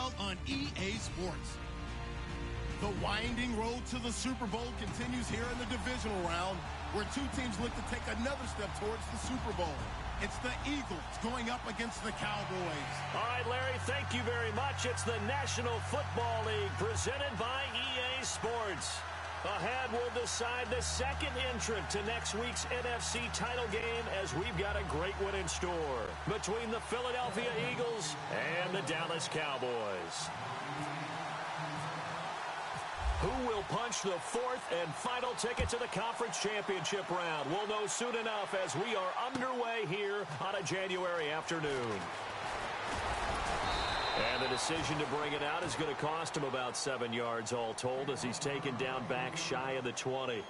NFL on EA Sports. The winding road to the Super Bowl continues here in the divisional round, where two teams look to take another step towards the Super Bowl. It's the Eagles going up against the Cowboys. All right, Larry, thank you very much. It's the National Football League presented by EA Sports. Ahead, we'll decide the second entrant to next week's NFC title game, as we've got a great one in store between the Philadelphia Eagles and the Dallas Cowboys. Who will punch the fourth and final ticket to the conference championship round? We'll know soon enough as we are underway here on a January afternoon. And the decision to bring it out is going to cost him about 7 yards all told, as he's taken down back shy of the 20.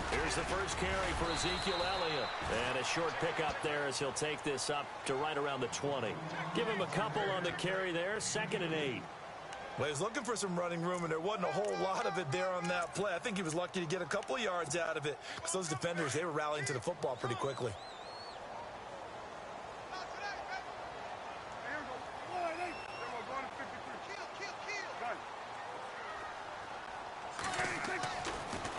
Here's the first carry for Ezekiel Elliott. And a short pickup there as he'll take this up to right around the 20. Give him a couple on the carry there, 2nd and 8. Well, he was looking for some running room, and there wasn't a whole lot of it there on that play. I think he was lucky to get a couple of yards out of it, because those defenders, they were rallying to the football pretty quickly.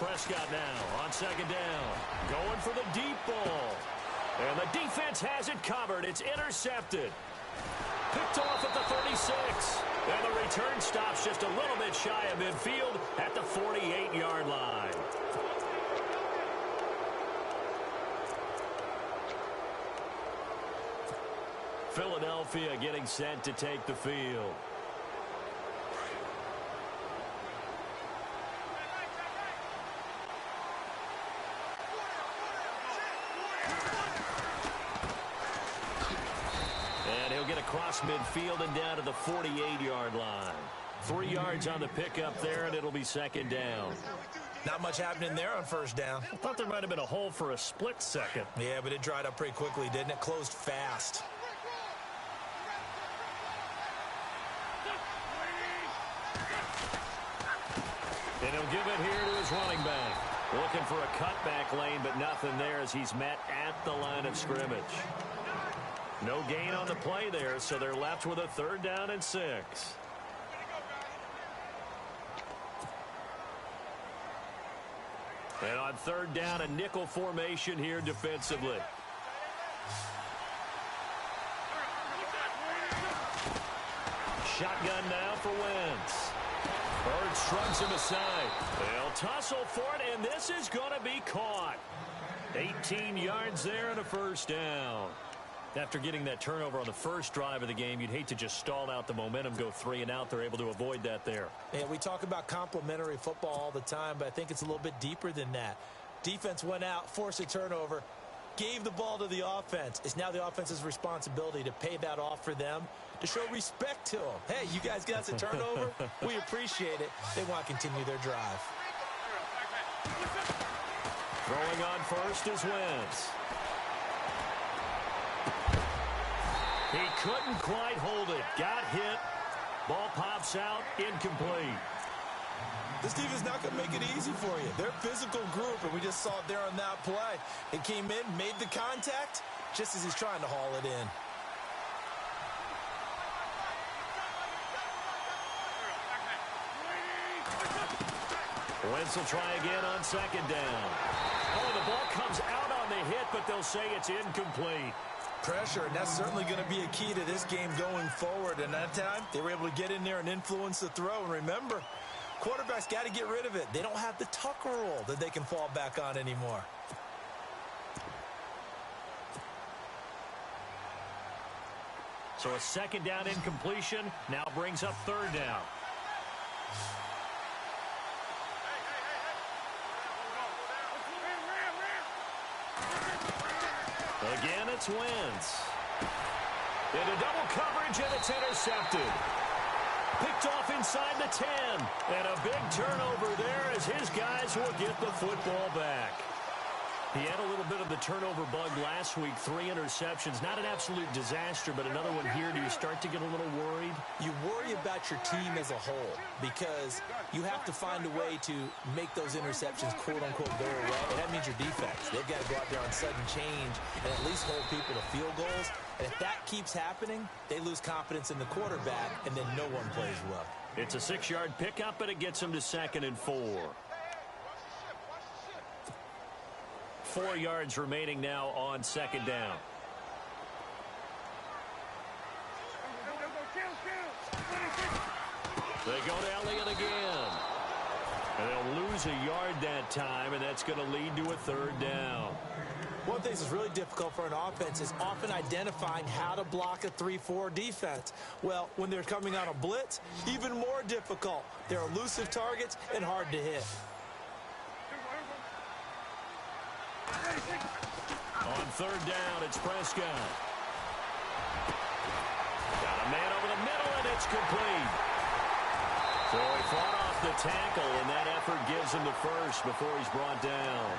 Prescott now on 2nd down, going for the deep ball. And the defense has it covered. It's intercepted. Picked off at the 36. And the return stops just a little bit shy of midfield at the 48-yard line. Philadelphia getting set to take the field. Across midfield and down to the 48-yard line. 3 yards on the pickup there, and it'll be 2nd down. Not much happening there on 1st down. I thought there might have been a hole for a split second. Yeah, but it dried up pretty quickly, didn't it? Closed fast. And he'll give it here to his running back. Looking for a cutback lane, but nothing there as he's met at the line of scrimmage. No gain on the play there, so they're left with a 3rd down and 6. And on 3rd down, a nickel formation here defensively. Shotgun now for Wentz. Bird shrugs him aside. They'll tussle for it, and this is going to be caught. 18 yards there and a 1st down. After getting that turnover on the first drive of the game, you'd hate to just stall out the momentum, go 3 and out. They're able to avoid that there. Yeah, we talk about complementary football all the time, but I think it's a little bit deeper than that. Defense went out, forced a turnover, gave the ball to the offense. It's now the offense's responsibility to pay that off for them, to show respect to them. Hey, you guys got us a turnover? We appreciate it. They want to continue their drive. Throwing on first is Wentz. He couldn't quite hold it. Got hit. Ball pops out. Incomplete. This team is not going to make it easy for you. They're a physical group, and we just saw it there on that play. It came in, made the contact, just as he's trying to haul it in. Wentz will try again on 2nd down. Oh, the ball comes out on the hit, but they'll say it's incomplete. Pressure, and that's certainly going to be a key to this game going forward. And that time, they were able to get in there and influence the throw. And remember, quarterbacks got to get rid of it. They don't have the Tucker rule that they can fall back on anymore. So a 2nd down incompletion now brings up 3rd down. Again, it's Wentz. Into double coverage, and it's intercepted. Picked off inside the 10. And a big turnover there as his guys will get the football back. He had a little bit of the turnover bug last week, 3 interceptions. Not an absolute disaster, but another one here. Do you start to get a little worried? You worry about your team as a whole because you have to find a way to make those interceptions, quote-unquote, go away. And that means your defense. They've got to go out there on sudden change and at least hold people to field goals. And if that keeps happening, they lose confidence in the quarterback, and then no one plays well. It's a 6-yard pickup, and it gets them to 2nd and 4. 4 yards remaining now on 2nd down. They go to Elliott again. And they'll lose a yard that time, and that's going to lead to a 3rd down. One thing that's really difficult for an offense is often identifying how to block a 3-4 defense. Well, when they're coming on a blitz, even more difficult. They're elusive targets and hard to hit. On 3rd down, it's Prescott. Got a man over the middle, and it's complete. So he fought off the tackle, and that effort gives him the first before he's brought down.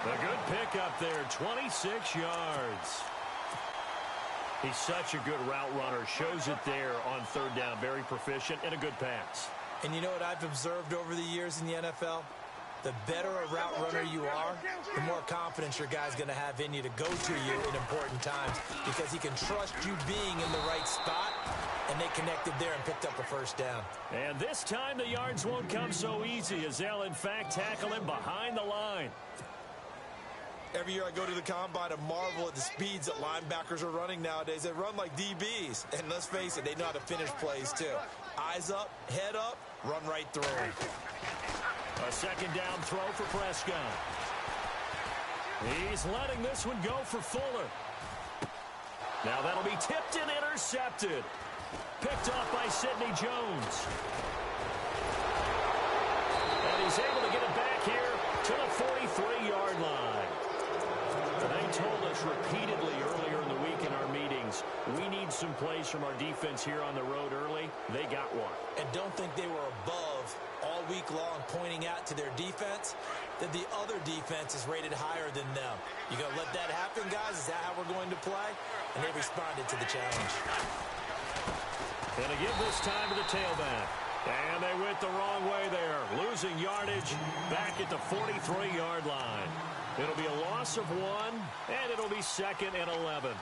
A good pickup there, 26 yards. He's such a good route runner. Shows it there on 3rd down. Very proficient and a good pass. And you know what I've observed over the years in the NFL? The better a route runner you are, the more confidence your guy's going to have in you to go to you in important times because he can trust you being in the right spot, and they connected there and picked up a 1st down. And this time the yards won't come so easy as they'll, in fact, tackle him behind the line. Every year I go to the combine and marvel at the speeds that linebackers are running nowadays. They run like DBs. And let's face it, they know how to finish plays too. Eyes up, head up, run right through them. A 2nd down throw for Prescott. He's letting this one go for Fuller. Now that'll be tipped and intercepted. Picked off by Sidney Jones. And he's able to get it back here to the 43-yard line. They told us repeatedly earlier in the week in our meetings, we need some plays from our defense here on the road early. They got one. And don't think they were above all week long pointing out to their defense that the other defense is rated higher than them. You going to let that happen, guys? Is that how we're going to play? And they responded to the challenge. And they give this time to the tailback. And they went the wrong way there. Losing yardage back at the 43-yard line. It'll be a loss of 1, and it'll be 2nd and 11.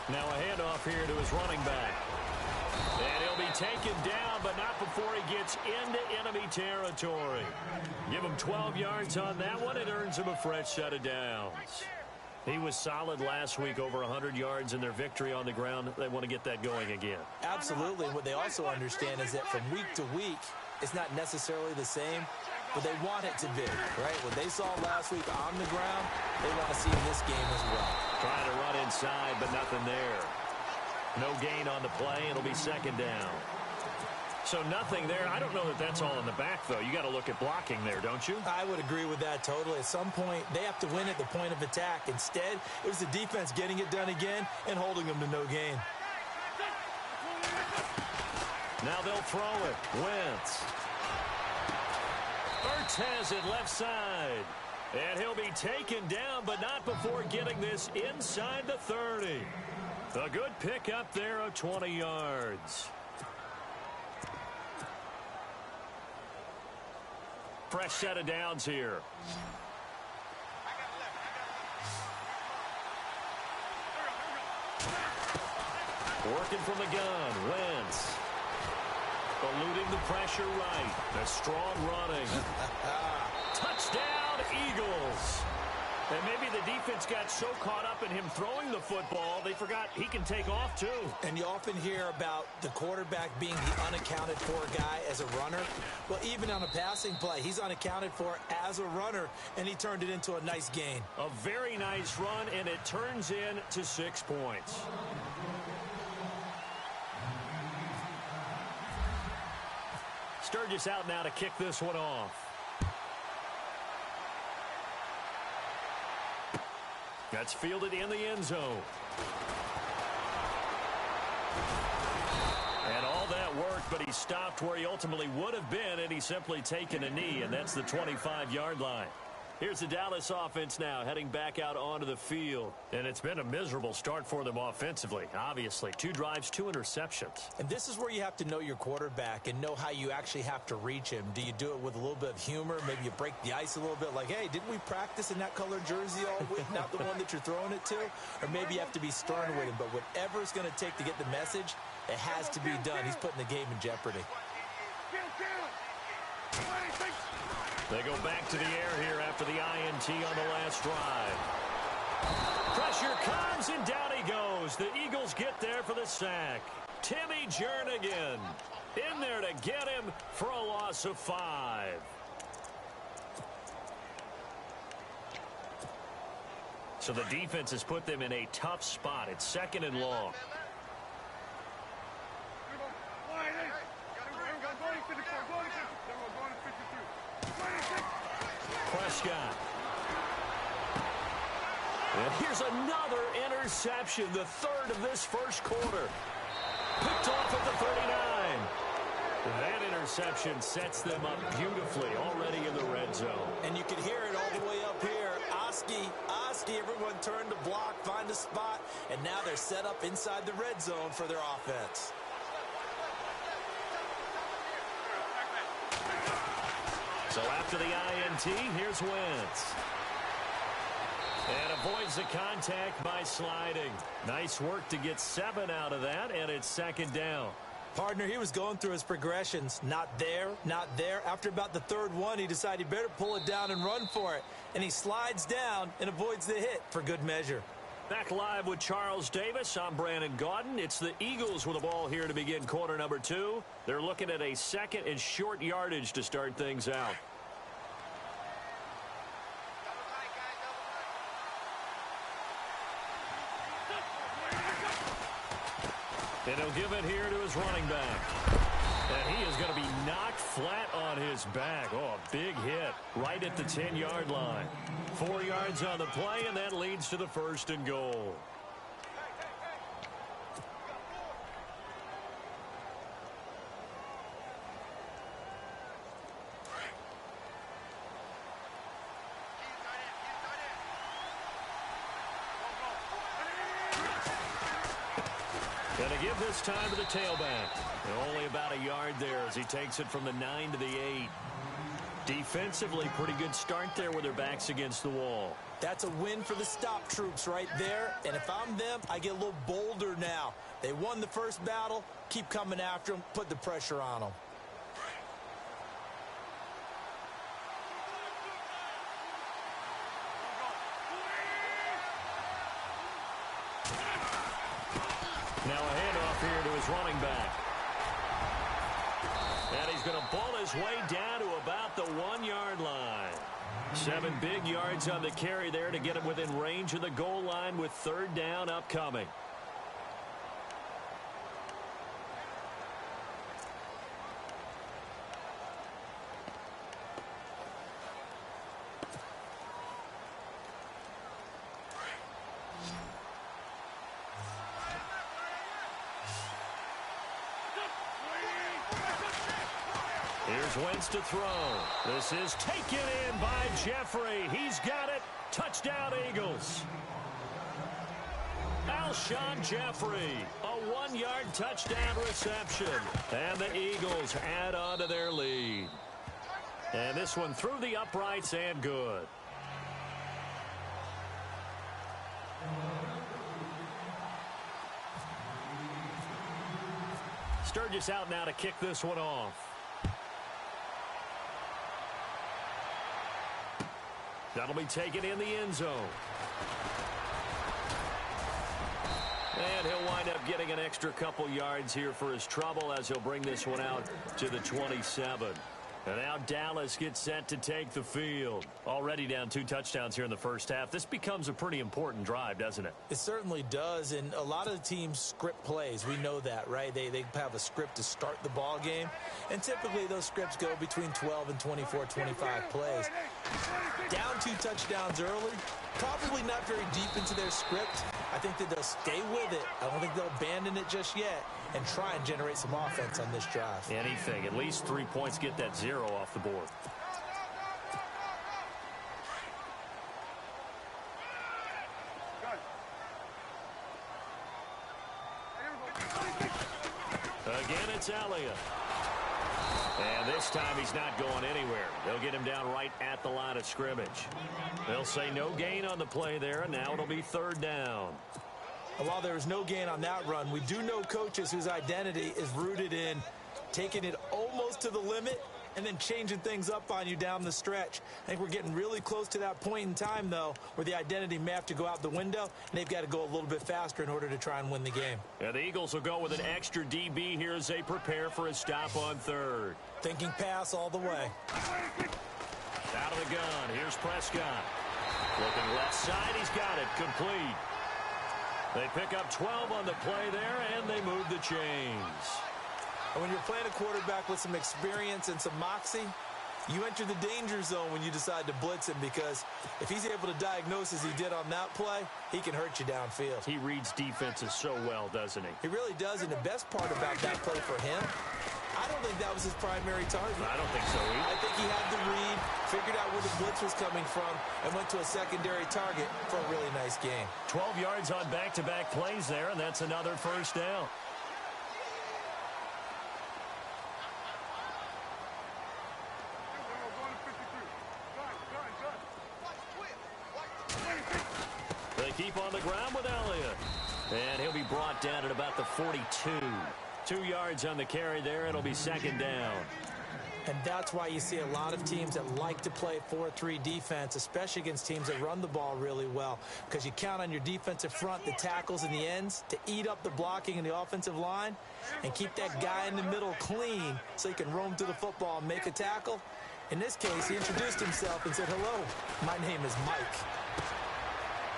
Now a handoff here to his running back. And he'll be taken down, but not before he gets into enemy territory. Give him 12 yards on that one. It earns him a fresh set of downs. He was solid last week, over 100 yards in their victory on the ground. They want to get that going again. Absolutely. What they also understand is that from week to week, it's not necessarily the same, but they want it to be, right? What they saw last week on the ground, they want to see in this game as well. Trying to run inside, but nothing there. No gain on the play. It'll be 2nd down. So nothing there. I don't know that that's all in the back, though. You got to look at blocking there, don't you? I would agree with that totally. At some point, they have to win at the point of attack. Instead, it was the defense getting it done again and holding them to no gain. Now they'll throw it. Wentz. Ertz has it left side. And he'll be taken down, but not before getting this inside the 30. A good pickup there of 20 yards. Fresh set of downs here. Working from the gun, Wentz. Eluding the pressure right. A strong running. Touchdown, Eagles. And maybe the defense got so caught up in him throwing the football, they forgot he can take off too. And you often hear about the quarterback being the unaccounted for guy as a runner. Well, even on a passing play, he's unaccounted for as a runner, and he turned it into a nice gain. A very nice run, and it turns into 6 points. Sturgis out now to kick this one off. That's fielded in the end zone. And all that work, but he stopped where he ultimately would have been, and he's simply taken a knee, and that's the 25-yard line. Here's the Dallas offense now heading back out onto the field. And it's been a miserable start for them offensively, obviously. 2 drives, 2 interceptions. And this is where you have to know your quarterback and know how you actually have to reach him. Do you do it with a little bit of humor? Maybe you break the ice a little bit like, hey, didn't we practice in that colored jersey all week, not the one that you're throwing it to? Or maybe you have to be stern with him. But whatever it's going to take to get the message, it has to be done. He's putting the game in jeopardy. They go back to the air here after the INT on the last drive. Pressure comes, and down he goes. The Eagles get there for the sack. Timmy Jernigan in there to get him for a loss of 5. So the defense has put them in a tough spot. It's 2nd and long. Prescott. And here's another interception, the 3rd of this first quarter. Picked off at the 39. That interception sets them up beautifully already in the red zone. And you can hear it all the way up here. Oski, everyone turned to block, find a spot, and now they're set up inside the red zone for their offense. So after the INT, here's Wentz. And avoids the contact by sliding. Nice work to get 7 out of that, and it's 2nd down. Partner, he was going through his progressions. Not there, not there. After about the 3rd one, he decided he better pull it down and run for it. And he slides down and avoids the hit for good measure. Back live with Charles Davis. I'm Brandon Gaudin. It's the Eagles with the ball here to begin quarter number 2. They're looking at a 2nd and short yardage to start things out. And he'll give it here to his running back. And he is going to be knocked flat on his back. Oh, a big hit right at the 10-yard line. 4 yards on the play, and that leads to the 1st and goal. Going to give this time to the tailback. And only about a yard there as he takes it from the 9 to the 8. Defensively, pretty good start there with their backs against the wall. That's a win for the stop troops right there. And if I'm them, I get a little bolder now. They won the first battle. Keep coming after them. Put the pressure on them. Now a handoff here to his running back. And he's going to ball his way down to about the 1-yard line. 7 big yards on the carry there to get him within range of the goal line with 3rd down upcoming. Here's Wentz to throw. This is taken in by Jeffrey. He's got it. Touchdown, Eagles. Alshon Jeffrey, a 1-yard touchdown reception. And the Eagles add on to their lead. And this one through the uprights and good. Sturgis out now to kick this one off. That'll be taken in the end zone. And he'll wind up getting an extra couple yards here for his trouble as he'll bring this one out to the 27. And now Dallas gets set to take the field. Already down 2 touchdowns here in the first half. This becomes a pretty important drive, doesn't it? It certainly does, and a lot of the teams script plays. We know that, right? They have a script to start the ball game, and typically those scripts go between 12 and 24, 25 plays. Down 2 touchdowns early, probably not very deep into their script. I think that they'll stay with it. I don't think they'll abandon it just yet and try and generate some offense on this drive. Anything. At least 3 points, get that 0 off the board. Again, it's Elliott. And this time he's not going anywhere. They'll get him down right at the line of scrimmage. They'll say no gain on the play there, and now it'll be 3rd down. And while there was no gain on that run, we do know coaches whose identity is rooted in taking it almost to the limit and then changing things up on you down the stretch. I think we're getting really close to that point in time, though, where the identity may have to go out the window, and they've got to go a little bit faster in order to try and win the game. And the Eagles will go with an extra DB here as they prepare for a stop on 3rd. Thinking pass all the way. Out of the gun. Here's Prescott. Looking left side. He's got it. Complete. They pick up 12 on the play there, and they move the chains. And when you're playing a quarterback with some experience and some moxie, you enter the danger zone when you decide to blitz him, because if he's able to diagnose as he did on that play, he can hurt you downfield. He reads defenses so well, doesn't he? He really does, and the best part about that play for him, I don't think that was his primary target. I don't think so either. I think he had the read, figured out where the blitz was coming from, and went to a secondary target for a really nice game. 12 yards on back-to-back plays there, and that's another 1st down. They keep on the ground with Elliott. And he'll be brought down at about the 42. 2 yards on the carry there. It'll be 2nd down. And that's why you see a lot of teams that like to play 4-3 defense, especially against teams that run the ball really well, because you count on your defensive front, the tackles and the ends, to eat up the blocking in the offensive line and keep that guy in the middle clean so he can roam through the football and make a tackle. In this case, he introduced himself and said, "Hello, my name is Mike."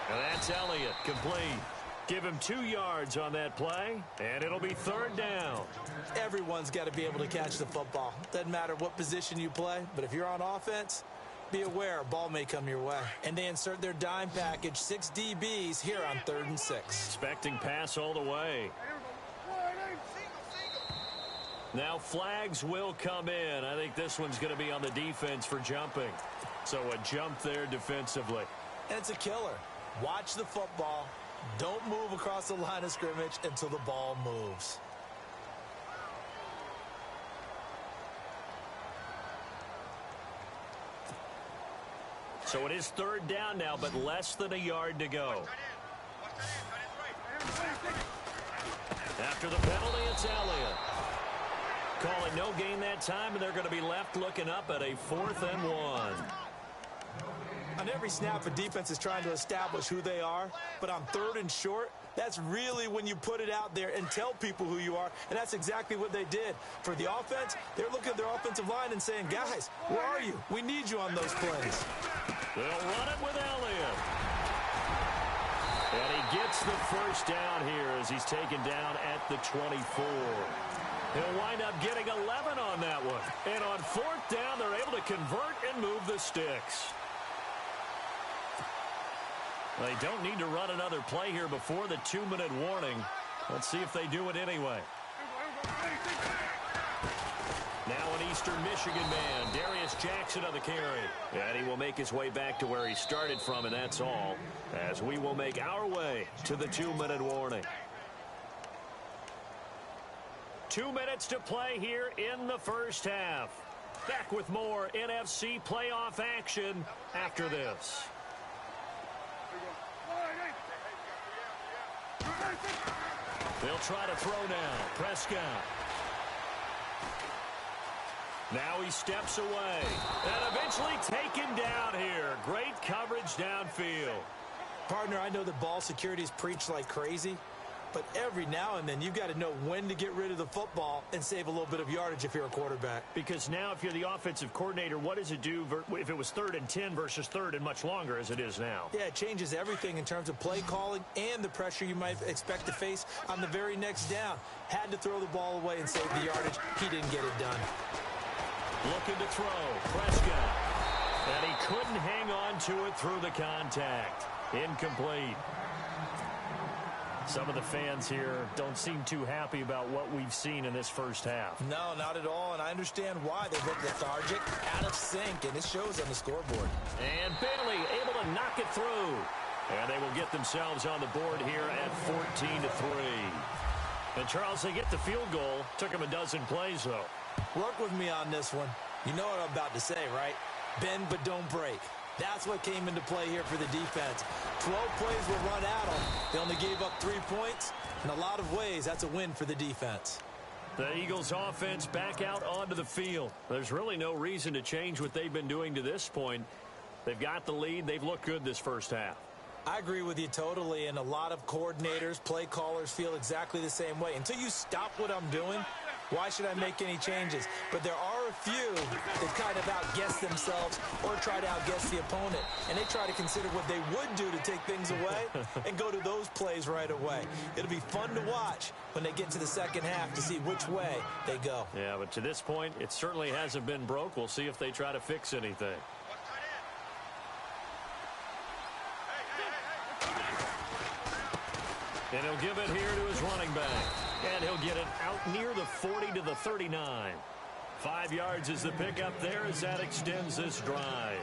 And that's Elliott, complete. Give him 2 yards on that play, and it'll be 3rd down. Everyone's got to be able to catch the football. Doesn't matter what position you play, but if you're on offense, be aware a ball may come your way. And they insert their dime package, 6 DBs here on 3rd and 6. Expecting pass all the way. Now flags will come in. I think this one's going to be on the defense for jumping. So a jump there defensively. And it's a killer. Watch the football. Don't move across the line of scrimmage until the ball moves. So it is 3rd down now, but less than a yard to go. After the penalty, it's Elliott. Call it no gain that time, and they're going to be left looking up at a 4th and 1. On every snap, a defense is trying to establish who they are, but on 3rd and short, that's really when you put it out there and tell people who you are, and that's exactly what they did. For the offense, they're looking at their offensive line and saying, "Guys, where are you? We need you on those plays." They'll run it with Elliott. And he gets the 1st down here as he's taken down at the 24. He'll wind up getting 11 on that one. And on 4th down, they're able to convert and move the sticks. They don't need to run another play here before the 2-minute warning. Let's see if they do it anyway. Now an Eastern Michigan man, Darius Jackson on the carry. And he will make his way back to where he started from, and that's all, as we will make our way to the 2-minute warning. 2 minutes to play here in the first half. Back with more NFC playoff action after this. They'll try to throw now. Prescott. Now he steps away. And eventually taken down here. Great coverage downfield. Partner, I know that ball security is preached like crazy, But every now and then, you've got to know when to get rid of the football and save a little bit of yardage if you're a quarterback. Because now if you're the offensive coordinator, what does it do if it was 3rd and 10 versus 3rd and much longer as it is now? Yeah, it changes everything in terms of play calling and the pressure you might expect to face on the very next down. Had to throw the ball away and save the yardage. He didn't get it done. Looking to throw. Prescott. And he couldn't hang on to it through the contact. Incomplete. Some of the fans here don't seem too happy about what we've seen in this first half. No, not at all, and I understand why. They've looked lethargic, out of sync, and it shows on the scoreboard. And Bailey able to knock it through. And they will get themselves on the board here at 14-3. And, Charles, they get the field goal. Took them a dozen plays, though. Work with me on this one. You know what I'm about to say, right? Bend but don't break. That's what came into play here for the defense. 12 plays were run at them. They only gave up 3 points. In a lot of ways, that's a win for the defense. The Eagles offense back out onto the field. There's really no reason to change what they've been doing to this point. They've got the lead. They've looked good this first half. I agree with you totally, and a lot of coordinators, play callers feel exactly the same way. Until you stop what I'm doing, why should I make any changes? But there are a few that kind of outguess themselves or try to outguess the opponent. And they try to consider what they would do to take things away and go to those plays right away. It'll be fun to watch when they get to the second half to see which way they go. Yeah, but to this point, it certainly hasn't been broke. We'll see if they try to fix anything. And he'll give it here to his running back. And he'll get it out near the 40 to the 39. 5 yards is the pickup there as that extends this drive.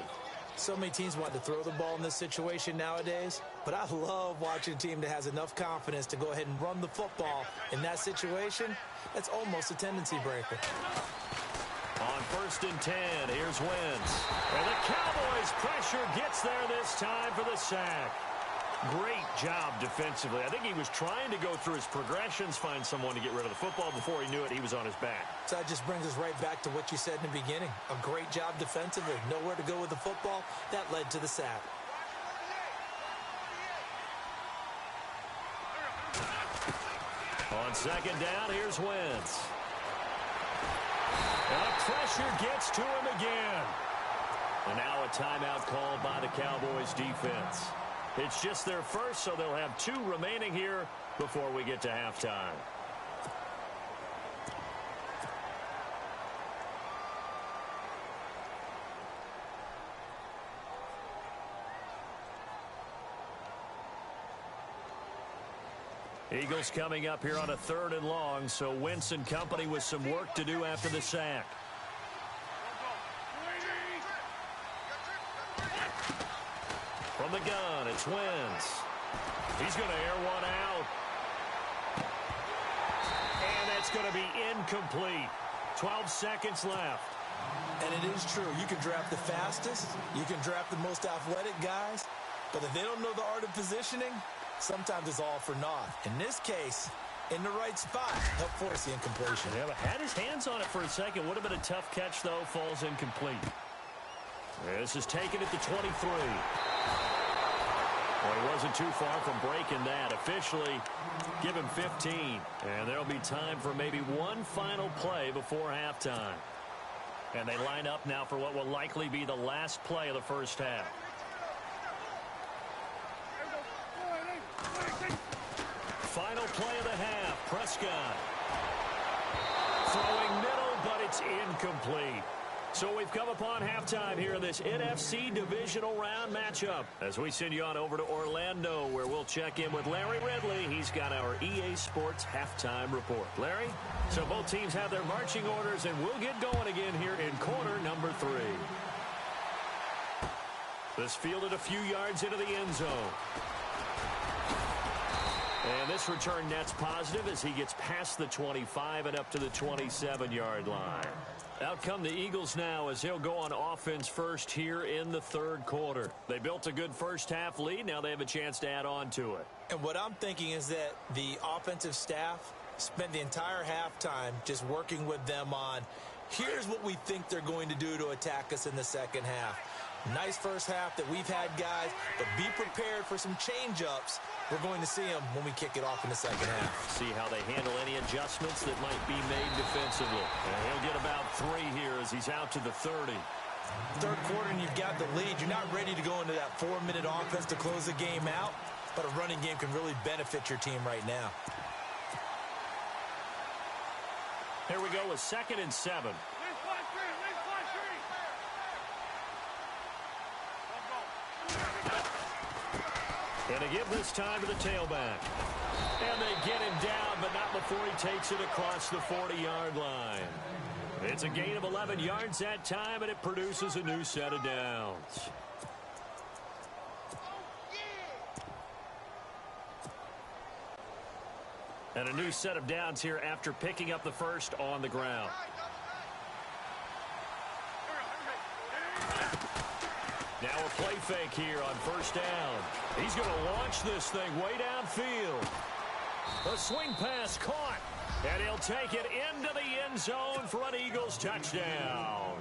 So many teams want to throw the ball in this situation nowadays, but I love watching a team that has enough confidence to go ahead and run the football in that situation. That's almost a tendency breaker. On 1st and 10, here's Wentz. And the Cowboys pressure gets there this time for the sack. Great job defensively. I think he was trying to go through his progressions, find someone to get rid of the football. Before he knew it, he was on his back. So that just brings us right back to what you said in the beginning. A great job defensively. Nowhere to go with the football. That led to the sack. On 2nd down, here's Wentz. And pressure gets to him again. And now a timeout called by the Cowboys defense. It's just their first, so they'll have 2 remaining here before we get to halftime. Eagles coming up here on a 3rd and long, so Wentz and company with some work to do after the sack. From the gun, it's Wentz. He's going to air one out. And that's going to be incomplete. 12 seconds left. And it is true. You can draft the fastest. You can draft the most athletic guys. But if they don't know the art of positioning, sometimes it's all for naught. In this case, in the right spot, help force the incompletion. Yeah, but had his hands on it for a second. Would have been a tough catch, though. Falls incomplete. This is taken at the 23. Well, he wasn't too far from breaking that. Officially, give him 15. And there'll be time for maybe one final play before halftime. And they line up now for what will likely be the last play of the first half. Final play of the half. Prescott. Throwing middle, but it's incomplete. So we've come upon halftime here in this NFC Divisional Round matchup as we send you on over to Orlando, where we'll check in with Larry Ridley. He's got our EA Sports halftime report. Larry? So both teams have their marching orders, and we'll get going again here in quarter number 3. This fielded a few yards into the end zone. And this return net's positive as he gets past the 25 and up to the 27-yard line. Out come the Eagles now as he'll go on offense first here in the 3rd quarter. They built a good first half lead. Now they have a chance to add on to it. And what I'm thinking is that the offensive staff spent the entire halftime just working with them on, here's what we think they're going to do to attack us in the second half. Nice first half that we've had, guys, but be prepared for some change-ups. We're going to see them when we kick it off in the second half. See how they handle any adjustments that might be made defensively. And he'll get about 3 here as he's out to the 30. Third quarter and you've got the lead. You're not ready to go into that 4-minute offense to close the game out, but a running game can really benefit your team right now. Here we go with 2nd and 7. And they give this time to the tailback. And they get him down, but not before he takes it across the 40-yard line. It's a gain of 11 yards that time, and it produces a new set of downs. And a new set of downs here after picking up the first on the ground. Now a play fake here on first down. He's going to launch this thing way downfield. The swing pass caught. And he'll take it into the end zone for an Eagles touchdown.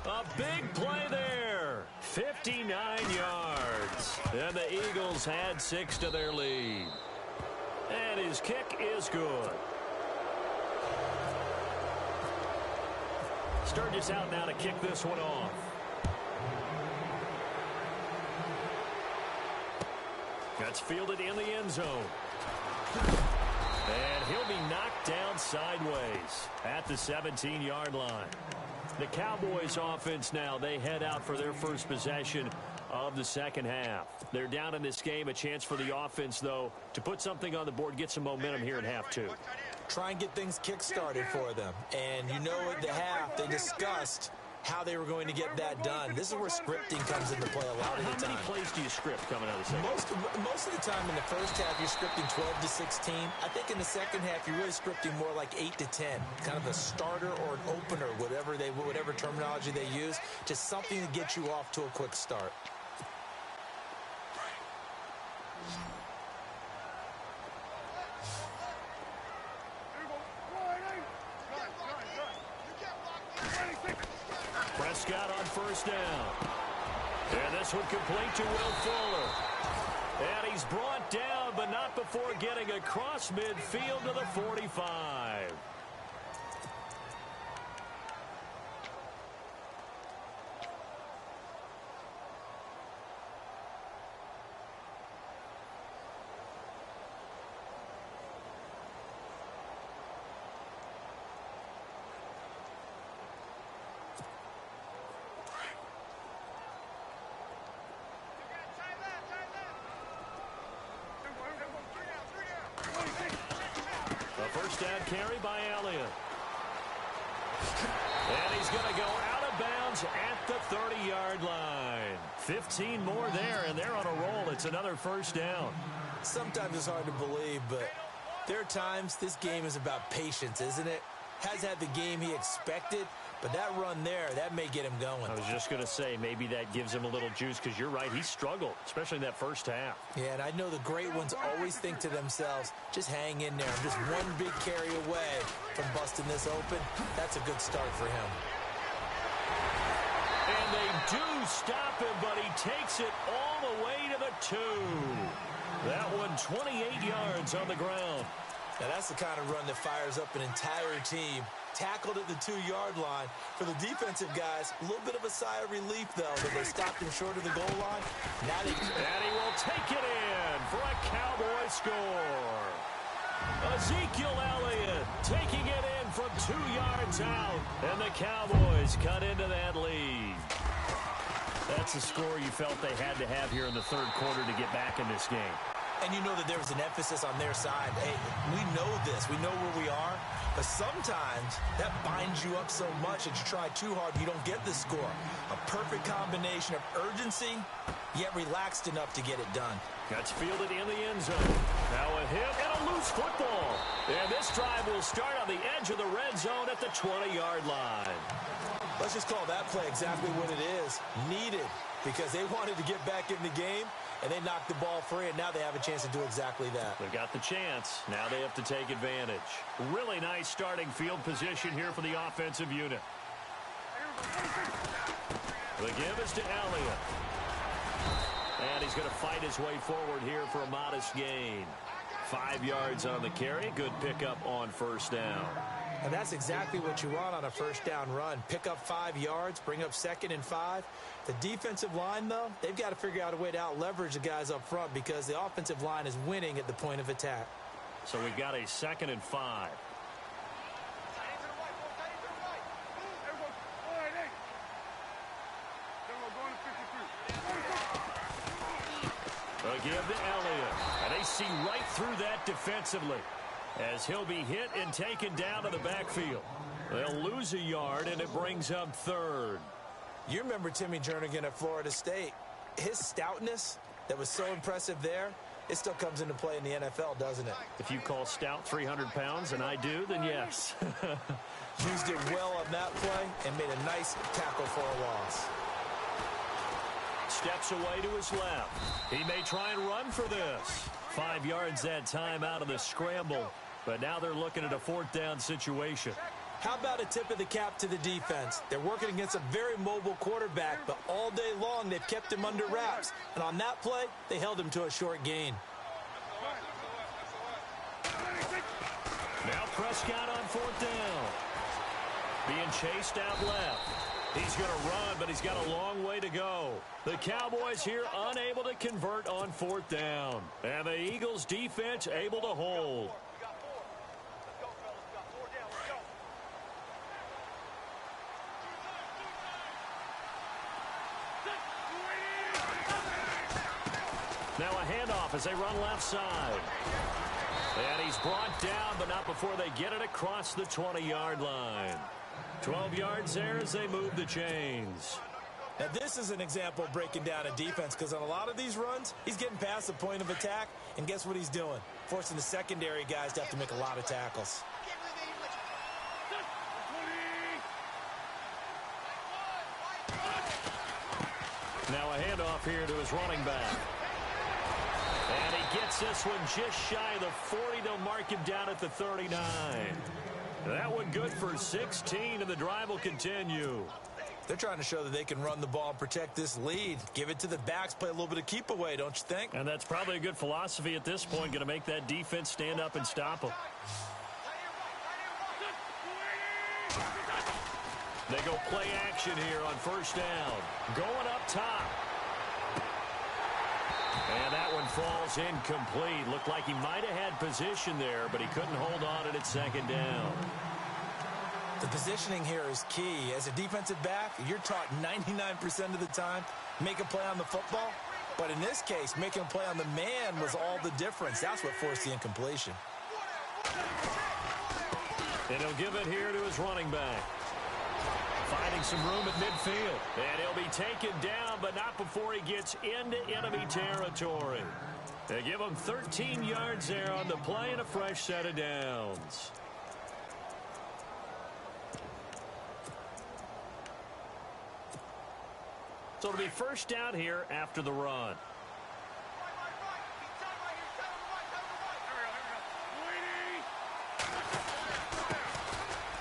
A big play there. 59 yards. And the Eagles had 6 to their lead. And his kick is good. Sturgis out now to kick this one off. That's fielded in the end zone. And he'll be knocked down sideways at the 17-yard line. The Cowboys offense now, they head out for their first possession of the second half. They're down in this game. A chance for the offense, though, to put something on the board, get some momentum here in half 2. Try and get things kick-started for them. And you know at the half, they discussed how they were going to get that done. This is where scripting comes into play a lot of the time. How many plays do you script coming out of the second? Most of the time in the first half, you're scripting 12 to 16. I think in the second half, you're really scripting more like 8 to 10. Kind of a starter or an opener, whatever terminology they use, just something to get you off to a quick start. Prescott on first down. And this one complete to Will Fuller. And he's brought down, but not before getting across midfield to the 45. Down carry by Elliott. And he's going to go out of bounds at the 30-yard line. 15 more there, and they're on a roll. It's another first down. Sometimes it's hard to believe, but there are times this game is about patience, isn't it? Has had the game he expected, but that run there, that may get him going. I was just going to say, maybe that gives him a little juice, because you're right, he struggled, especially in that first half. Yeah, and I know the great ones always think to themselves, just hang in there. I'm just one big carry away from busting this open. That's a good start for him. And they do stop him, but he takes it all the way to the 2. That one 28 yards on the ground. Now that's the kind of run that fires up an entire team. Tackled at the 2-yard line. For the defensive guys, a little bit of a sigh of relief, though, that they stopped him short of the goal line. Now they... And he will take it in for a Cowboy score. Ezekiel Elliott taking it in from 2 yards out. And the Cowboys cut into that lead. That's a score you felt they had to have here in the third quarter to get back in this game. And you know that there was an emphasis on their side. Hey, we know this. We know where we are. But sometimes that binds you up so much that you try too hard and you don't get the score. A perfect combination of urgency, yet relaxed enough to get it done. That's fielded in the end zone. Now a hit and a loose football. And this drive will start on the edge of the red zone at the 20-yard line. Let's just call that play exactly what it is. Needed, because they wanted to get back in the game. And they knocked the ball free, and now they have a chance to do exactly that. They've got the chance. Now they have to take advantage. Really nice starting field position here for the offensive unit. The give is to Elliott. And he's going to fight his way forward here for a modest gain. 5 yards on the carry. Good pickup on first down. And that's exactly what you want on a first down run. Pick up 5 yards, bring up 2nd and 5. The defensive line, though, they've got to figure out a way to out-leverage the guys up front because the offensive line is winning at the point of attack. So we've got a 2nd and 5. A give to Elliott. And they see right through that defensively as he'll be hit and taken down to the backfield. They'll lose a yard, and it brings up 3rd. You remember Timmy Jernigan at Florida State. His stoutness that was so impressive there, it still comes into play in the NFL, doesn't it? If you call stout 300 pounds, and I do, then yes. Used it well on that play and made a nice tackle for a loss. Steps away to his left. He may try and run for this. 5 yards that time out of the scramble. But now they're looking at a 4th down situation. How about a tip of the cap to the defense? They're working against a very mobile quarterback, but all day long they've kept him under wraps. And on that play, they held him to a short gain. Now Prescott on 4th down. Being chased out left. He's going to run, but he's got a long way to go. The Cowboys here unable to convert on 4th down. And the Eagles defense able to hold. Now a handoff as they run left side. And he's brought down, but not before they get it across the 20-yard line. 12 yards there as they move the chains. Now this is an example of breaking down a defense because on a lot of these runs, he's getting past the point of attack, and guess what he's doing? Forcing the secondary guys to have to make a lot of tackles. Now a handoff here to his running back. And he gets this one just shy of the 40. They'll mark him down at the 39. That one good for 16, and the drive will continue. They're trying to show that they can run the ball and protect this lead. Give it to the backs, play a little bit of keep away, don't you think? And that's probably a good philosophy at this point, going to make that defense stand up and stop them. They go play action here on first down. Going up top. And that one falls incomplete. Looked like he might have had position there, but he couldn't hold on it at 2nd down. The positioning here is key. As a defensive back, you're taught 99% of the time, make a play on the football. But in this case, making a play on the man was all the difference. That's what forced the incompletion. And he'll give it here to his running back. Finding some room at midfield. And he'll be taken down, but not before he gets into enemy territory. They give him 13 yards there on the play and a fresh set of downs. So it'll be first down here after the run.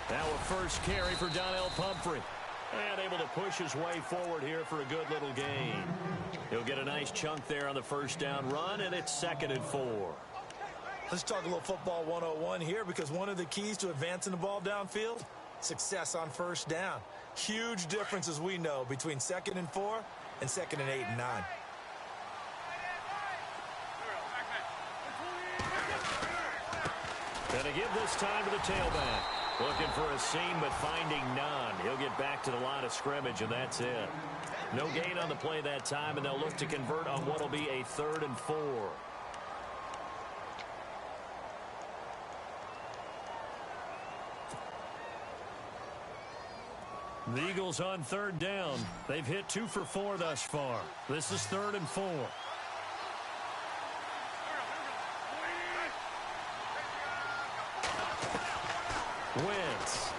Now a first carry for Donnell Pumphrey. And able to push his way forward here for a good little gain. He'll get a nice chunk there on the first down run, and it's 2nd and 4. Let's talk a little football 101 here, because one of the keys to advancing the ball downfield, success on first down. Huge difference, as we know, between 2nd and 4 and 2nd and 8 and 9. Gonna give this time to the tailback. Looking for a seam, but finding none. He'll get back to the line of scrimmage, and that's it. No gain on the play that time, and they'll look to convert on what will be a 3rd and 4. The Eagles on 3rd down. They've hit 2 for 4 thus far. This is 3rd and 4. Wentz.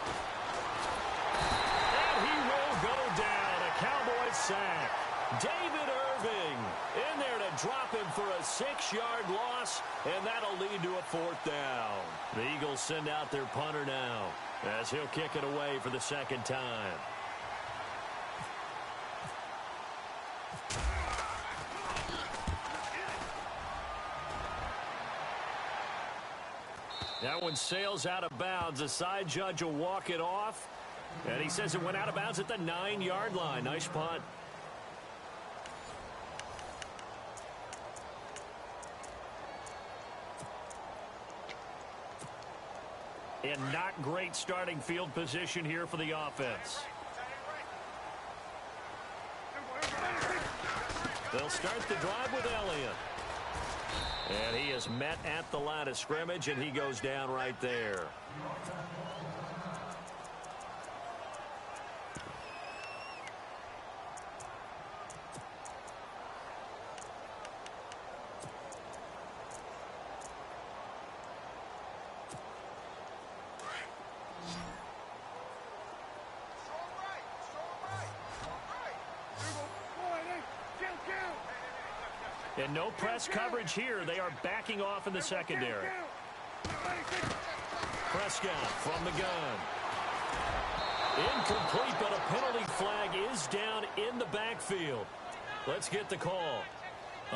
And he will go down. A Cowboys sack. David Irving in there to drop him for a 6-yard loss, and that'll lead to a 4th down. The Eagles send out their punter now as he'll kick it away for the 2nd time. That one sails out of bounds. The side judge will walk it off. And he says it went out of bounds at the 9-yard line. Nice punt. And not great starting field position here for the offense. They'll start the drive with Elliott. And he is met at the line of scrimmage, and he goes down right there. And no press coverage here. They are backing off in the secondary. Prescott from the gun. Incomplete, but a penalty flag is down in the backfield. Let's get the call.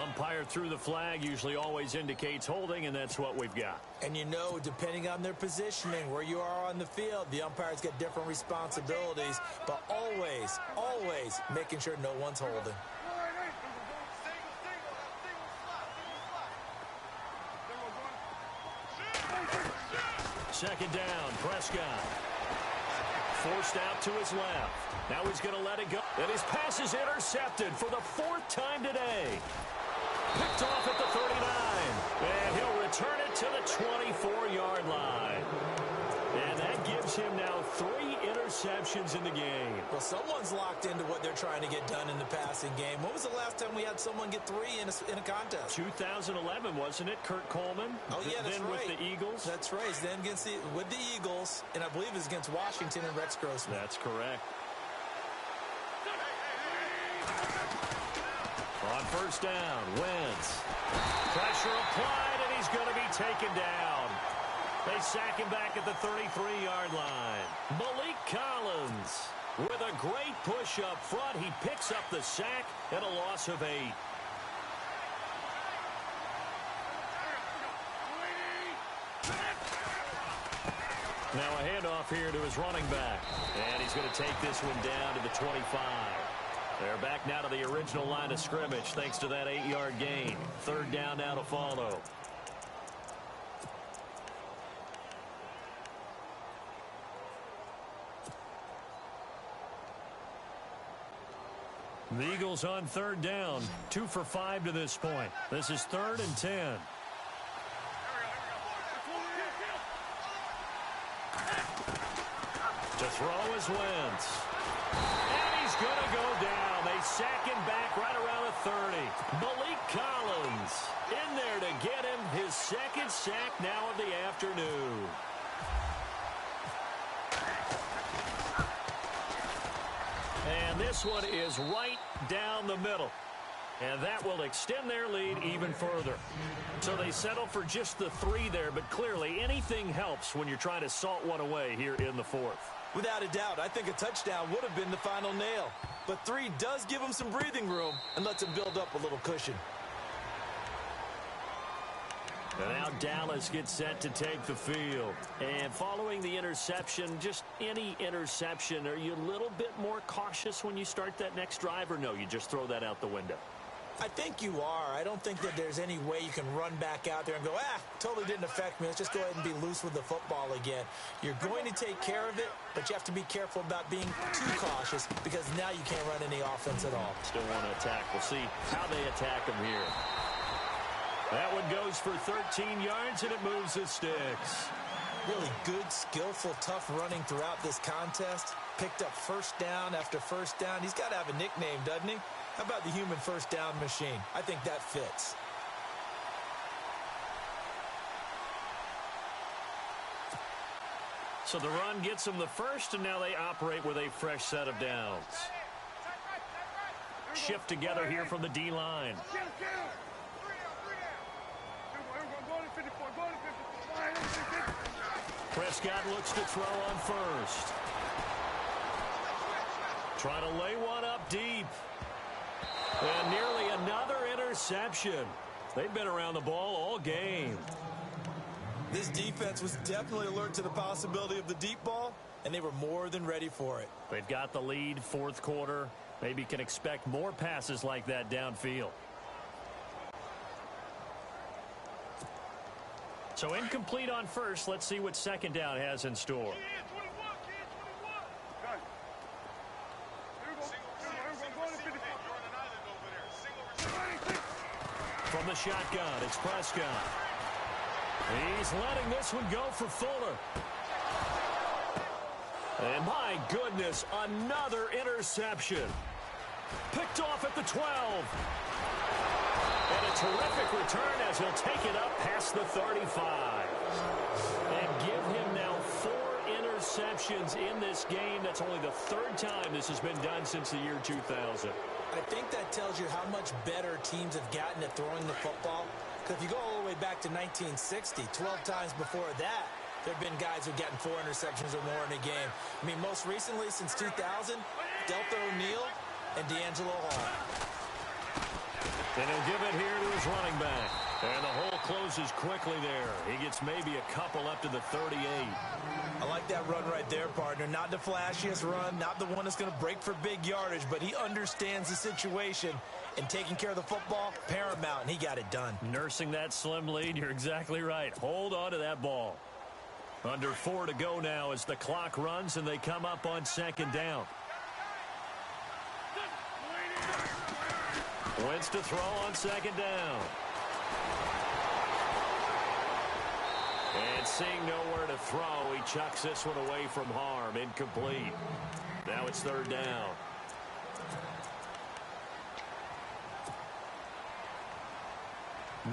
Umpire threw the flag, usually always indicates holding, and that's what we've got. And you know, depending on their positioning, where you are on the field, the umpires get different responsibilities, but always, always making sure no one's holding. Second down, Prescott. Forced out to his left. Now he's going to let it go. And his pass is intercepted for the 4th time today. Picked off at the 39. And he'll return it to the 24-yard line. And that gives him now 3 interceptions in the game. Well, someone's locked into what they're trying to get done in the passing game. When was the last time we had someone get 3 in a contest? 2011, wasn't it? Kurt Coleman. Oh, yeah, that's then right. With the Eagles. That's right. Then with the Eagles, and I believe it was against Washington and Rex Grossman. That's correct. On first down, Wentz. Pressure applied, and he's going to be taken down. They sack him back at the 33-yard line. Malik Collins with a great push up front. He picks up the sack and a loss of 8. Now a handoff here to his running back. And he's going to take this one down to the 25. They're back now to the original line of scrimmage thanks to that 8-yard gain. 3rd down now to follow. The Eagles on 3rd down. 2 for 5 to this point. This is 3rd and 10. To throw is Wentz. And he's going to go down. They sack him back right around the 30. Malik Collins in there to get him his 2nd sack now of the afternoon. And this one is right down the middle. And that will extend their lead even further. So they settle for just the 3 there, but clearly anything helps when you're trying to salt one away here in the 4th. Without a doubt, I think a touchdown would have been the final nail. But 3 does give them some breathing room and lets them build up a little cushion. And now Dallas gets set to take the field. And following the interception, just any interception, are you a little bit more cautious when you start that next drive, or no, you just throw that out the window? I think you are. I don't think that there's any way you can run back out there and go, totally didn't affect me. Let's just go ahead and be loose with the football again. You're going to take care of it, but you have to be careful about being too cautious because now you can't run any offense at all. Still want to attack. We'll see how they attack them here. That one goes for 13 yards, and it moves the sticks. Really good, skillful, tough running throughout this contest. Picked up first down after first down. He's got to have a nickname, doesn't he? How about the human first down machine? I think that fits. So the run gets them the first, and now they operate with a fresh set of downs. Shift together here from the D-line. Prescott looks to throw on first. Trying to lay one up deep. And nearly another interception. They've been around the ball all game. This defense was definitely alert to the possibility of the deep ball, and they were more than ready for it. They've got the lead, fourth quarter. Maybe can expect more passes like that downfield. So incomplete on first. Let's see what second down has in store. From the shotgun, it's Prescott. He's letting this one go for Fuller. And my goodness, another interception. Picked off at the 12. And a terrific return as he'll take it up past the 35. And give him now 4 interceptions in this game. That's only the 3rd time this has been done since the year 2000. I think that tells you how much better teams have gotten at throwing the football. Because if you go all the way back to 1960, 12 times before that, there have been guys who've gotten 4 interceptions or more in a game. I mean, most recently, since 2000, Deltha O'Neal and D'Angelo Hall. And he'll give it here to his running back. And the hole closes quickly there. He gets maybe a couple up to the 38. I like that run right there, partner. Not the flashiest run, not the one that's going to break for big yardage, but he understands the situation, and taking care of the football, paramount, and he got it done. Nursing that slim lead, you're exactly right. Hold on to that ball. Under 4 to go now as the clock runs, and they come up on second down. Wentz to throw on second down. And seeing nowhere to throw, he chucks this one away from harm. Incomplete. Now it's third down.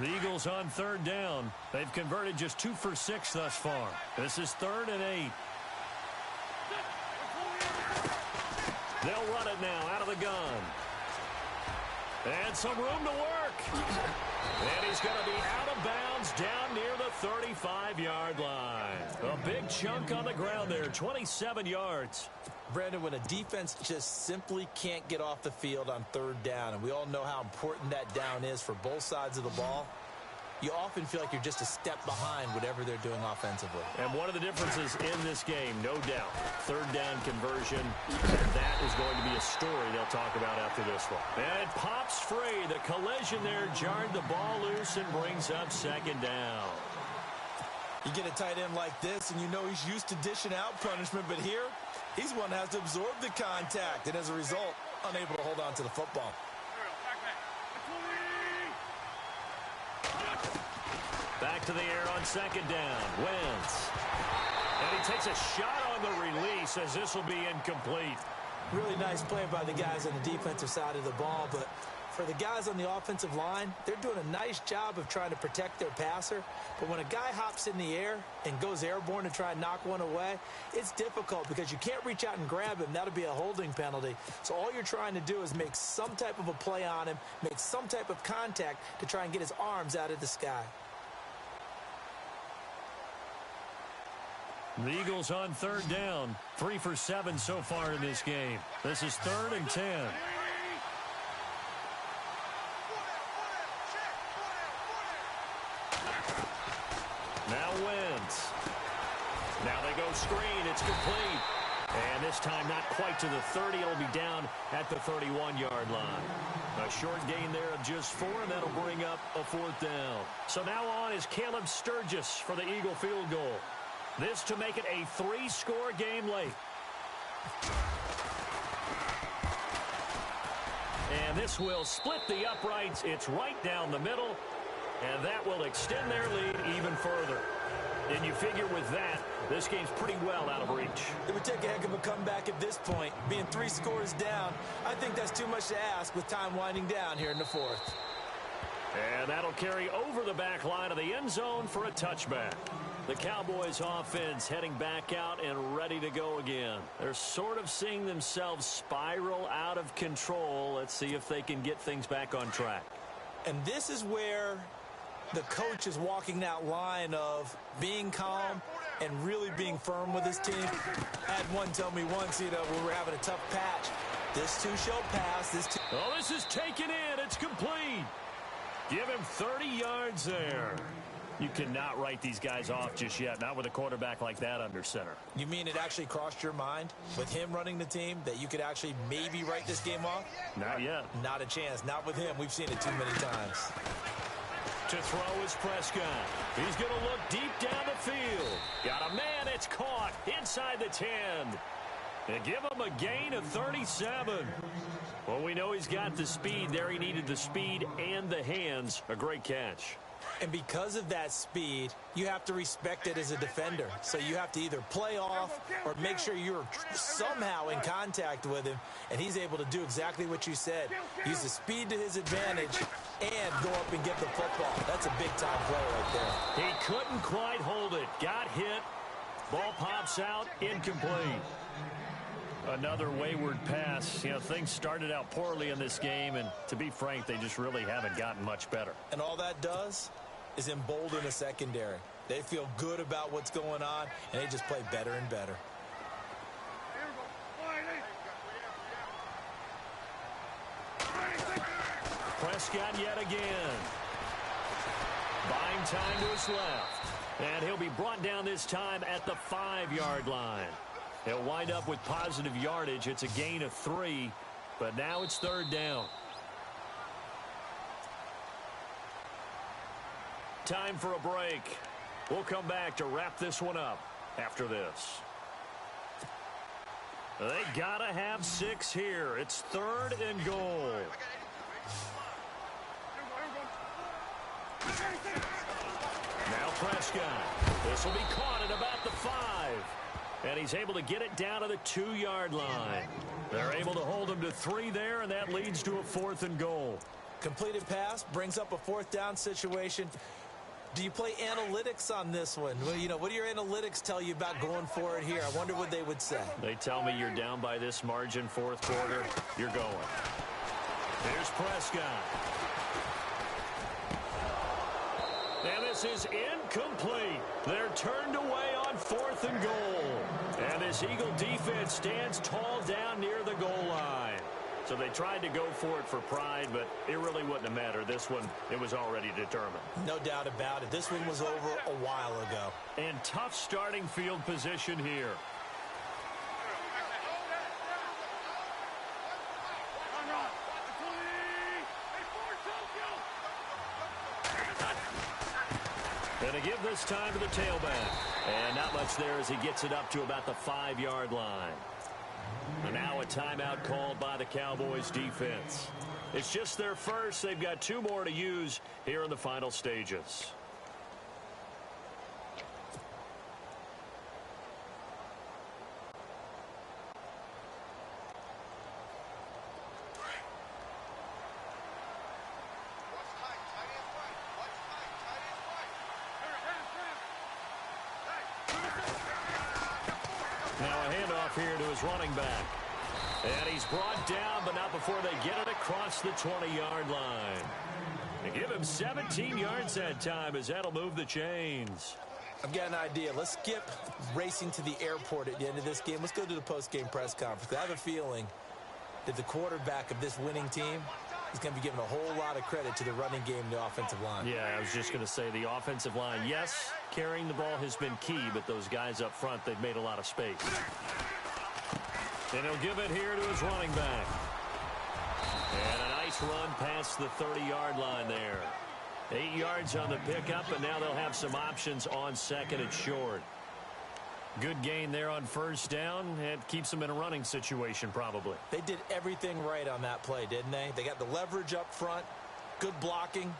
The Eagles on third down. They've converted just 2 for 6 thus far. This is 3rd and 8. They'll run it now out of the gun. And some room to work. And he's going to be out of bounds down near the 35-yard line. A big chunk on the ground there, 27 yards. Brandon, when a defense just simply can't get off the field on third down, and we all know how important that down is for both sides of the ball, you often feel like you're just a step behind whatever they're doing offensively. And one of the differences in this game, no doubt, third down conversion, and that is going to be a story they'll talk about after this one. And it pops free. The collision there jarred the ball loose and brings up second down. You get a tight end like this, and you know he's used to dishing out punishment, but here, he's one that has to absorb the contact, and as a result, unable to hold on to the football. Back to the air on second down. Wentz. And he takes a shot on the release as this will be incomplete. Really nice play by the guys on the defensive side of the ball, but for the guys on the offensive line, they're doing a nice job of trying to protect their passer. But when a guy hops in the air and goes airborne to try and knock one away, it's difficult because you can't reach out and grab him. That'll be a holding penalty. So all you're trying to do is make some type of a play on him, make some type of contact to try and get his arms out of the sky. The Eagles on third down. 3 for 7 so far in this game. This is 3rd and 10. Now Wentz. Now they go screen. It's complete. And this time not quite to the 30. It'll be down at the 31-yard line. A short gain there of just 4, and that'll bring up a 4th down. So now on is Caleb Sturgis for the Eagle field goal. This to make it a 3-score game late. And this will split the uprights. It's right down the middle. And that will extend their lead even further. And you figure with that, this game's pretty well out of reach. It would take a heck of a comeback at this point. Being 3 scores down, I think that's too much to ask with time winding down here in the 4th. And that'll carry over the back line of the end zone for a touchback. The Cowboys offense heading back out and ready to go again. They're sort of seeing themselves spiral out of control. Let's see if they can get things back on track. And this is where the coach is walking that line of being calm and really being firm with his team. I had one tell me once, we were having a tough patch. This two-show pass. Oh, this is taken in. It's complete. Give him 30 yards there. You cannot write these guys off just yet, not with a quarterback like that under center. You mean it actually crossed your mind with him running the team that you could actually maybe write this game off? Not yet. Not a chance. Not with him. We've seen it too many times. To throw is Prescott. He's going to look deep down the field. Got a man. It's caught inside the 10. And give him a gain of 37. Well, we know he's got the speed there. He needed the speed and the hands. A great catch. And because of that speed, you have to respect it as a defender. So you have to either play off or make sure you're somehow in contact with him. And he's able to do exactly what you said. Use the speed to his advantage and go up and get the football. That's a big-time play right there. He couldn't quite hold it. Got hit. Ball pops out. Incomplete. Another wayward pass. You know, things started out poorly in this game, and to be frank, they just really haven't gotten much better. And all that does is embolden a secondary. They feel good about what's going on, and they just play better and better. Prescott yet again. Buying time to his left. And he'll be brought down this time at the 5-yard line. He'll wind up with positive yardage. It's a gain of 3, but now it's 3rd down. Time for a break. We'll come back to wrap this one up after this. They gotta have 6 here. It's 3rd and goal. Now Prescott. This will be caught at about the 5. And he's able to get it down to the 2-yard line. They're able to hold him to 3 there, and that leads to a 4th and goal. Completed pass brings up a 4th down situation. Do you play analytics on this one? Well, you know, what do your analytics tell you about going for it here? I wonder what they would say. They tell me you're down by this margin, 4th quarter. You're going. Here's Prescott. And this is incomplete. They're turned away on 4th and goal. And this Eagle defense stands tall down near the goal line. So they tried to go for it for pride, but it really wouldn't have mattered. This one, it was already determined. No doubt about it. This one was over a while ago. And tough starting field position here. And to give this time to the tailback. And not much there as he gets it up to about the 5-yard line. And now a timeout called by the Cowboys defense. It's just their first. They've got 2 more to use here in the final stages. Here to his running back. And he's brought down, but not before they get it across the 20-yard line. They give him 17 yards that time as that'll move the chains. I've got an idea. Let's skip racing to the airport at the end of this game. Let's go to the post-game press conference. I have a feeling that the quarterback of this winning team is going to be given a whole lot of credit to the running game and the offensive line. Yeah, I was just going to say the offensive line, yes, carrying the ball has been key, but those guys up front, they've made a lot of space. And he'll give it here to his running back. And a nice run past the 30-yard line there. 8 yards on the pickup, and now they'll have some options on 2nd and short. Good gain there on 1st down. It keeps them in a running situation probably. They did everything right on that play, didn't they? They got the leverage up front, good blocking,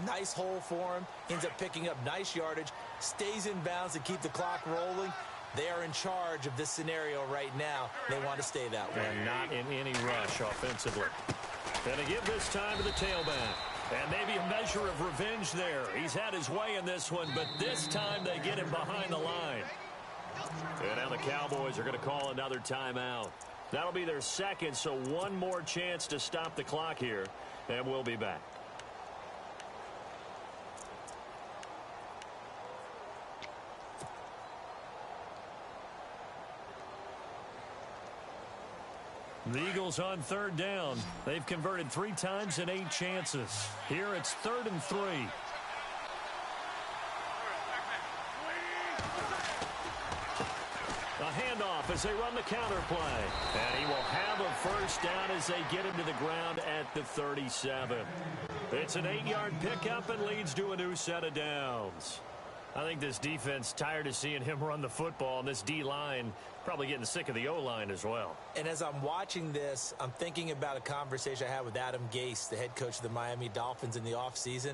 nice hole for him, ends up picking up nice yardage, stays in bounds to keep the clock rolling. They are in charge of this scenario right now. They want to stay that way. And not in any rush offensively. And to give this time to the tailback. And maybe a measure of revenge there. He's had his way in this one, but this time they get him behind the line. And now the Cowboys are going to call another timeout. That'll be their 2nd, so 1 more chance to stop the clock here. And we'll be back. The Eagles on third down. They've converted 3 times in 8 chances. Here it's 3rd and 3. A handoff as they run the counter play. And he will have a first down as they get him to the ground at the 37. It's an 8-yard pickup and leads to a new set of downs. I think this defense tired of seeing him run the football, and this D-line probably getting sick of the O-line as well. And as I'm watching this, I'm thinking about a conversation I had with Adam Gase, the head coach of the Miami Dolphins, in the offseason.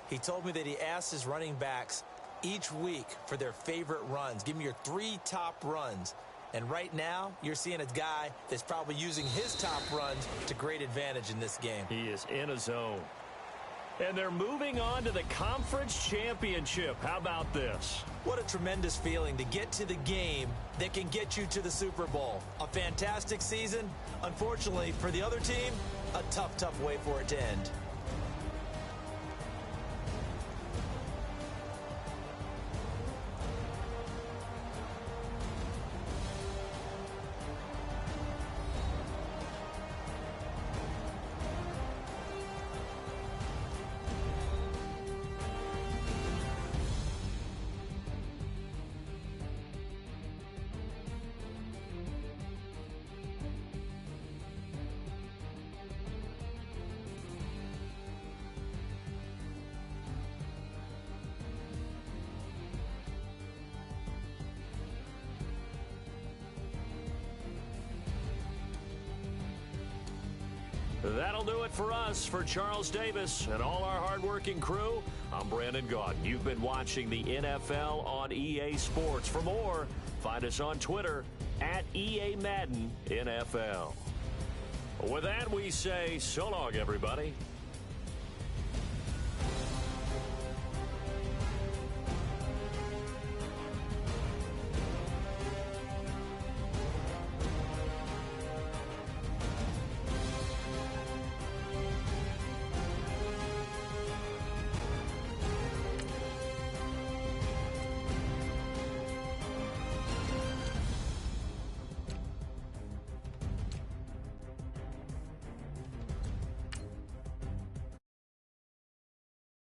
He told me that he asked his running backs each week for their favorite runs. Give me your 3 top runs. And right now, you're seeing a guy that's probably using his top runs to great advantage in this game. He is in a zone. And they're moving on to the conference championship. How about this? What a tremendous feeling to get to the game that can get you to the Super Bowl. A fantastic season. Unfortunately, for the other team, a tough, tough way for it to end. That'll do it for us. For Charles Davis and all our hardworking crew, I'm Brandon Gaudin. You've been watching the NFL on EA Sports. For more, find us on Twitter at EA Madden NFL. With that, we say so long, everybody.